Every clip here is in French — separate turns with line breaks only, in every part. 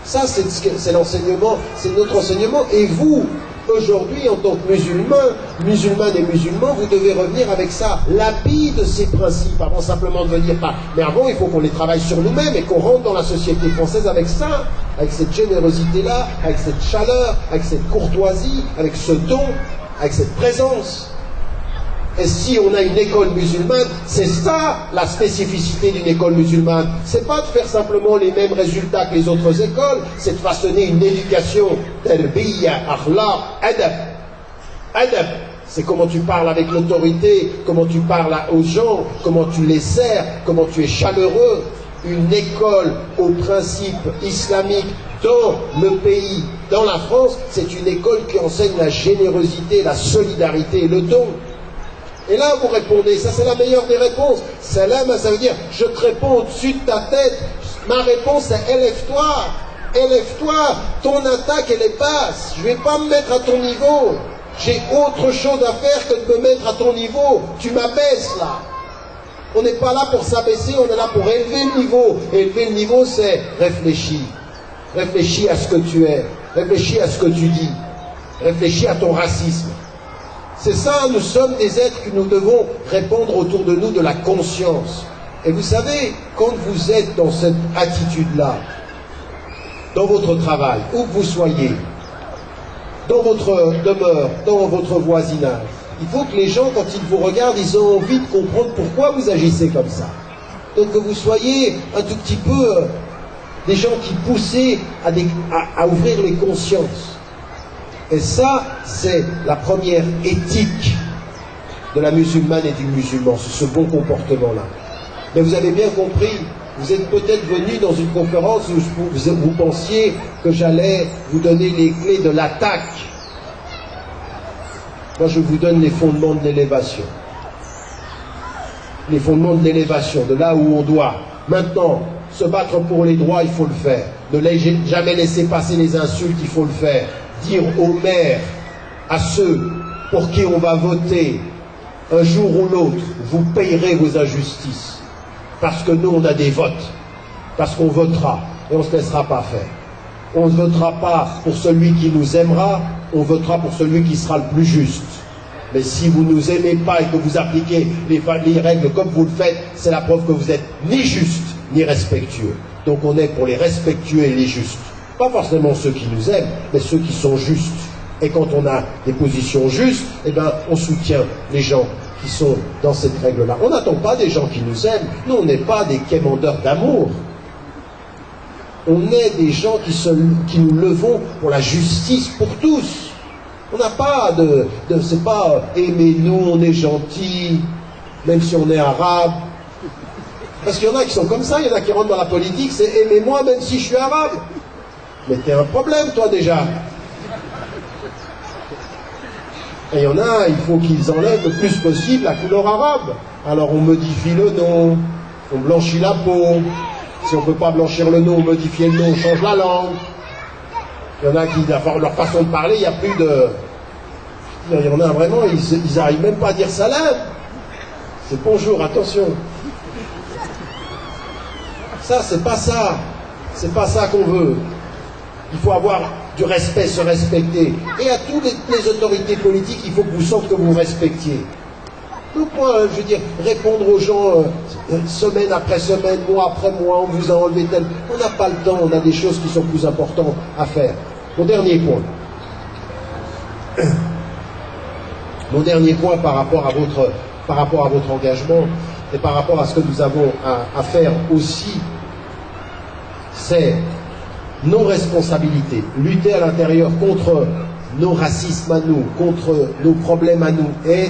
Ça, c'est l'enseignement, c'est notre enseignement. Et vous, aujourd'hui, en tant que musulmanes et musulmans, vous devez revenir avec ça, l'habit de ces principes, avant simplement de venir pas. Mais avant, il faut qu'on les travaille sur nous-mêmes et qu'on rentre dans la société française avec ça, avec cette générosité-là, avec cette chaleur, avec cette courtoisie, avec ce don, avec cette présence. Et si on a une école musulmane, c'est ça la spécificité d'une école musulmane. C'est pas de faire simplement les mêmes résultats que les autres écoles, c'est de façonner une éducation terbiya, akhlaq, adab. Adab, c'est comment tu parles avec l'autorité, comment tu parles aux gens, comment tu les sers, comment tu es chaleureux. Une école aux principes islamiques dans le pays, dans la France, c'est une école qui enseigne la générosité, la solidarité et le don. Et là, vous répondez, ça c'est la meilleure des réponses. Salam, ça veut dire, je te réponds au-dessus de ta tête. Ma réponse c'est, élève-toi. Élève-toi. Ton attaque, elle est basse. Je ne vais pas me mettre à ton niveau. J'ai autre chose à faire que de me mettre à ton niveau. Tu m'abaisses là. On n'est pas là pour s'abaisser, on est là pour élever le niveau. Élever le niveau, c'est réfléchis. Réfléchis à ce que tu es. Réfléchis à ce que tu dis. Réfléchis à ton racisme. C'est ça, nous sommes des êtres que nous devons répandre autour de nous de la conscience. Et vous savez, quand vous êtes dans cette attitude-là, dans votre travail, où que vous soyez, dans votre demeure, dans votre voisinage, il faut que les gens, quand ils vous regardent, ils ont envie de comprendre pourquoi vous agissez comme ça. Donc que vous soyez un tout petit peu des gens qui poussent à ouvrir les consciences. Et ça, c'est la première éthique de la musulmane et du musulman, ce bon comportement-là. Mais vous avez bien compris, vous êtes peut-être venu dans une conférence où vous pensiez que j'allais vous donner les clés de l'attaque. Moi, je vous donne les fondements de l'élévation. Les fondements de l'élévation, de là où on doit. Maintenant, se battre pour les droits, il faut le faire. Ne jamais laisser passer les insultes, il faut le faire. Dire aux maires, à ceux pour qui on va voter, un jour ou l'autre, vous payerez vos injustices. Parce que nous, on a des votes. Parce qu'on votera. Et on ne se laissera pas faire. On ne votera pas pour celui qui nous aimera, on votera pour celui qui sera le plus juste. Mais si vous ne nous aimez pas et que vous appliquez les règles comme vous le faites, c'est la preuve que vous n'êtes ni juste, ni respectueux. Donc on est pour les respectueux et les justes. Pas forcément ceux qui nous aiment, mais ceux qui sont justes. Et quand on a des positions justes, eh ben, on soutient les gens qui sont dans cette règle-là. On n'attend pas des gens qui nous aiment. Nous, on n'est pas des quémandeurs d'amour. On est des gens qui nous levons pour la justice pour tous. On n'a pas c'est pas aimez-nous, on est gentils, même si on est arabe. Parce qu'il y en a qui sont comme ça, il y en a qui rentrent dans la politique, c'est aimez-moi même si je suis arabe. Mais t'es un problème, toi, déjà. Et il y en a, il faut qu'ils enlèvent le plus possible la couleur arabe. Alors on modifie le nom, on blanchit la peau. Si on ne peut pas blanchir le nom, modifier le nom, on change la langue. Il y en a qui, leur façon de parler, il n'y a plus de... Il y en a vraiment, ils n'arrivent même pas à dire salam. C'est bonjour, attention. Ça, c'est pas ça. C'est pas ça qu'on veut. Il faut avoir du respect, se respecter. Et à toutes les autorités politiques, il faut que vous sentez que vous respectiez. Donc moi, je veux dire, répondre aux gens semaine après semaine, mois après mois, on vous a enlevé tel... On n'a pas le temps, on a des choses qui sont plus importantes à faire. Mon dernier point. Mon dernier point par rapport à votre engagement et par rapport à ce que nous avons à faire aussi, c'est nos responsabilités. Lutter à l'intérieur contre nos racismes à nous, contre nos problèmes à nous, et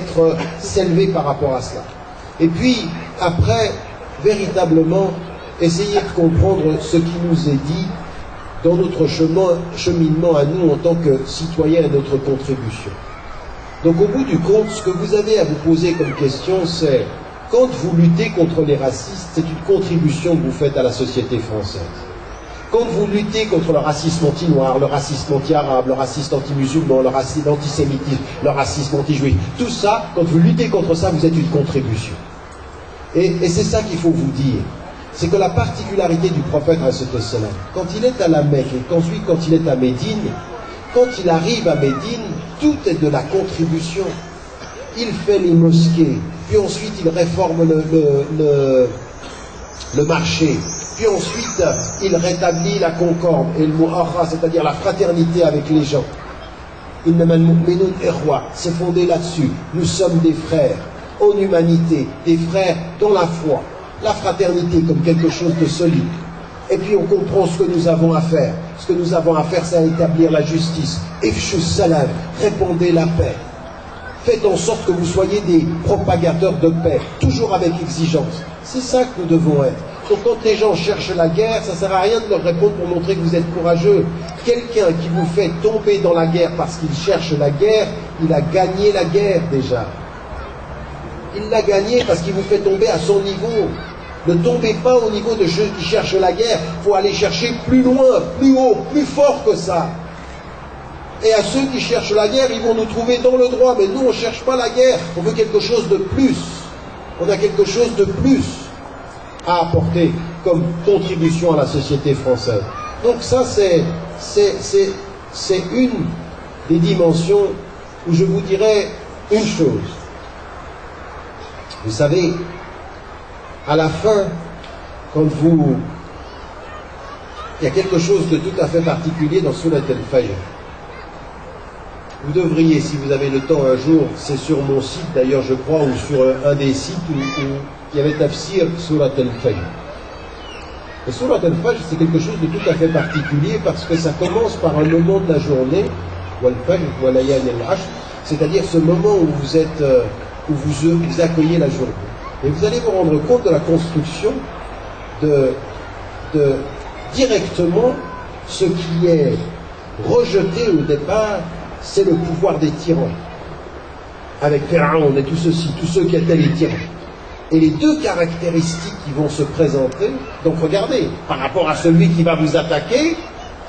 s'élever par rapport à cela. Et puis, après, véritablement, essayer de comprendre ce qui nous est dit dans notre cheminement à nous en tant que citoyens et notre contribution. Donc, au bout du compte, ce que vous avez à vous poser comme question, c'est quand vous luttez contre les racistes, c'est une contribution que vous faites à la société française. Quand vous luttez contre le racisme anti-noir, le racisme anti-arabe, le racisme anti-musulman, le racisme antisémitisme, le racisme anti-juif, tout ça, quand vous luttez contre ça, vous êtes une contribution. Et c'est ça qu'il faut vous dire. c'est que la particularité du prophète, quand il est à la Mecque et qu'ensuite quand il est à Médine, quand il arrive à Médine, tout est de la contribution. Il fait les mosquées, puis ensuite il réforme le marché, puis ensuite il rétablit la concorde et le mu'akha, c'est-à-dire la fraternité avec les gens. Innamal mu'minun ikhwa, c'est fondé là-dessus. Nous sommes des frères en humanité, des frères dans la foi. La fraternité comme quelque chose de solide. Et puis on comprend ce que nous avons à faire. Ce que nous avons à faire, c'est à établir la justice. Ifshu salam, répandez la paix. Faites en sorte que vous soyez des propagateurs de paix, toujours avec exigence. C'est ça que nous devons être. Donc quand les gens cherchent la guerre, ça ne sert à rien de leur répondre pour montrer que vous êtes courageux. Quelqu'un qui vous fait tomber dans la guerre parce qu'il cherche la guerre, il a gagné la guerre déjà. Il l'a gagné parce qu'il vous fait tomber à son niveau. Ne tombez pas au niveau de ceux qui cherchent la guerre. Il faut aller chercher plus loin, plus haut, plus fort que ça. Et à ceux qui cherchent la guerre, ils vont nous trouver dans le droit. Mais nous, on ne cherche pas la guerre. On veut quelque chose de plus. On a quelque chose de plus à apporter comme contribution à la société française. Donc ça, c'est une des dimensions où je vous dirais une chose. Vous savez, à la fin, il y a quelque chose de tout à fait particulier dans Surat al-Fajr. Vous devriez, si vous avez le temps un jour, c'est sur mon site d'ailleurs je crois, ou sur un des sites où il y avait tafsir Surat al-Fajr. Et Surat al-Fajr, c'est quelque chose de tout à fait particulier parce que ça commence par un moment de la journée, c'est-à-dire ce moment où vous êtes, où vous accueillez la journée. Et vous allez vous rendre compte de la construction de directement ce qui est rejeté au départ, c'est le pouvoir des tyrans. Avec Pharaon et tout ceci, tous ceux qui étaient les tyrans. Et les deux caractéristiques qui vont se présenter, donc regardez, par rapport à celui qui va vous attaquer,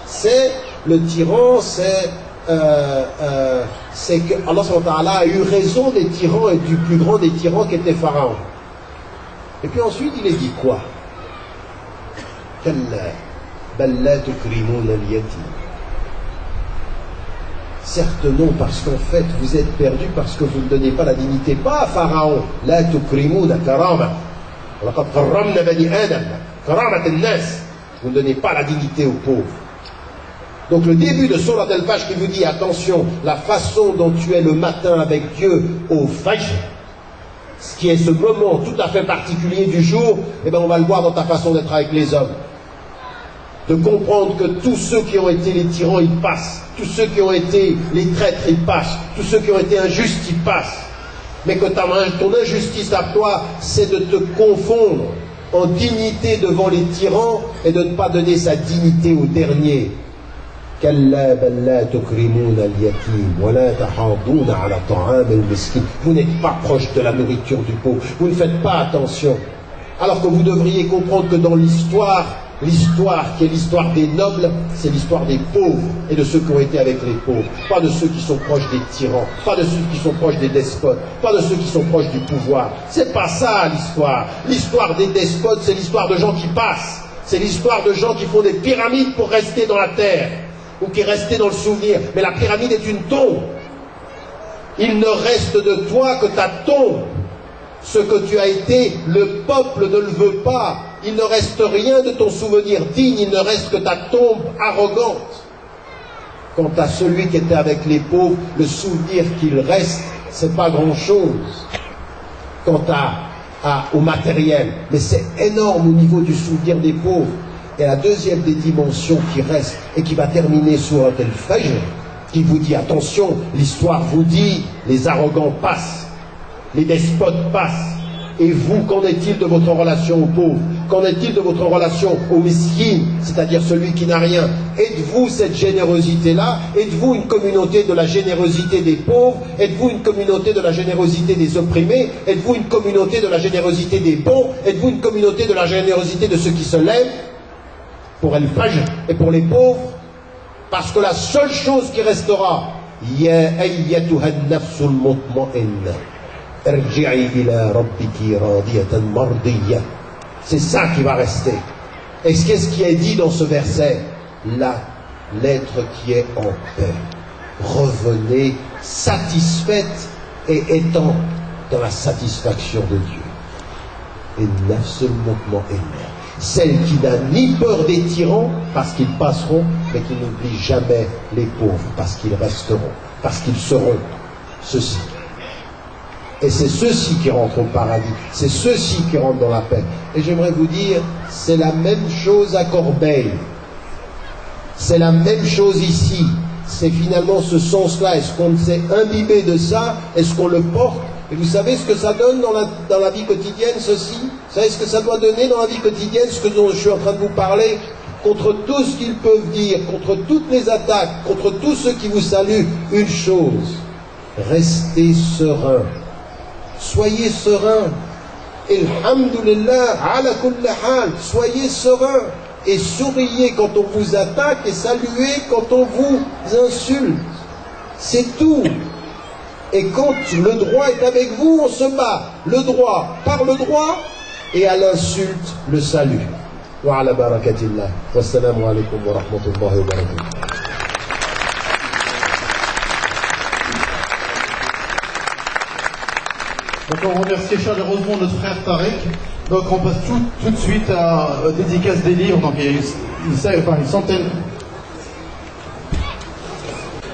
c'est le tyran, c'est que Allah subhanahu wa ta'ala a eu raison des tyrans et du plus grand des tyrans qui était Pharaon. Et puis ensuite il est dit quoi? Certes non, parce qu'en fait vous êtes perdu parce que vous ne donnez pas la dignité, pas à Pharaon. La tukrimuna karama. Laqad karramna bani Adam, karamat an-nas. Vous ne donnez pas la dignité aux pauvres. Donc le début de Surat al-Fajr qui vous dit attention, la façon dont tu es le matin avec Dieu au Fajr, ce qui est ce moment tout à fait particulier du jour, eh bien on va le voir dans ta façon d'être avec les hommes. De comprendre que tous ceux qui ont été les tyrans, ils passent. Tous ceux qui ont été les traîtres, ils passent. Tous ceux qui ont été injustes, ils passent. Mais que ton injustice à toi, c'est de te confondre en dignité devant les tyrans et de ne pas donner sa dignité au dernier. Vous n'êtes pas proche de la nourriture du pauvre. Vous ne faites pas attention. Alors que vous devriez comprendre que dans l'histoire qui est l'histoire des nobles, c'est l'histoire des pauvres et de ceux qui ont été avec les pauvres. Pas de ceux qui sont proches des tyrans, pas de ceux qui sont proches des despotes, pas de ceux qui sont proches du pouvoir. C'est pas ça l'histoire. L'histoire des despotes, c'est l'histoire de gens qui passent. C'est l'histoire de gens qui font des pyramides pour rester dans la terre ou qui restent dans le souvenir. Mais la pyramide est une tombe. Il ne reste de toi que ta tombe. Ce que tu as été, le peuple ne le veut pas. Il ne reste rien de ton souvenir digne, il ne reste que ta tombe arrogante. Quant à celui qui était avec les pauvres, le souvenir qu'il reste, c'est pas grand-chose. Quant au matériel, mais c'est énorme au niveau du souvenir des pauvres. Et la deuxième des dimensions qui reste et qui va terminer sur un tel Fajr, qui vous dit attention, l'histoire vous dit, les arrogants passent, les despotes passent. Et vous, qu'en est-il de votre relation aux pauvres? Qu'en est-il de votre relation au miskin, c'est-à-dire celui qui n'a rien? Êtes-vous cette générosité-là? Êtes-vous une communauté de la générosité des pauvres? Êtes-vous une communauté de la générosité des opprimés? Êtes-vous une communauté de la générosité des bons? Êtes-vous une communauté de la générosité de ceux qui se lèvent pour al-Fajr et pour les pauvres? Parce que la seule chose qui restera, Ya ayyatuha an-nafsul mutma'inna. C'est ça qui va rester. Et qu'est-ce qui est dit dans ce verset? L'être qui est en paix. Revenez satisfaite et étant dans la satisfaction de Dieu. Et absolument aimé. Celle qui n'a ni peur des tyrans, parce qu'ils passeront, mais qui n'oublie jamais les pauvres, parce qu'ils resteront, parce qu'ils seront ceux-ci. Et c'est ceux-ci qui rentrent au paradis, c'est ceux-ci qui rentrent dans la paix. Et j'aimerais vous dire, c'est la même chose à Corbeil. C'est la même chose ici. C'est finalement ce sens-là. Est-ce qu'on s'est imbibé de ça? Est-ce qu'on le porte? Et vous savez ce que ça donne dans la vie quotidienne, ceci? Vous savez ce que ça doit donner dans la vie quotidienne, ce dont je suis en train de vous parler? Contre tout ce qu'ils peuvent dire, contre toutes les attaques, contre tous ceux qui vous saluent, une chose: restez serein. Soyez serein. Alhamdulillah, ala kulli hal. Soyez serein. Et souriez quand on vous attaque et saluez quand on vous insulte. C'est tout. Et quand le droit est avec vous, on se bat. Le droit par le droit, et à l'insulte, le salut. Wa ala barakatillah. Wassalamu alaikum wa rahmatullahi wa barakatuh.
Donc on remercie chaleureusement notre frère Tarek. Donc on passe tout de suite à dédicace des livres. Donc il y a une centaine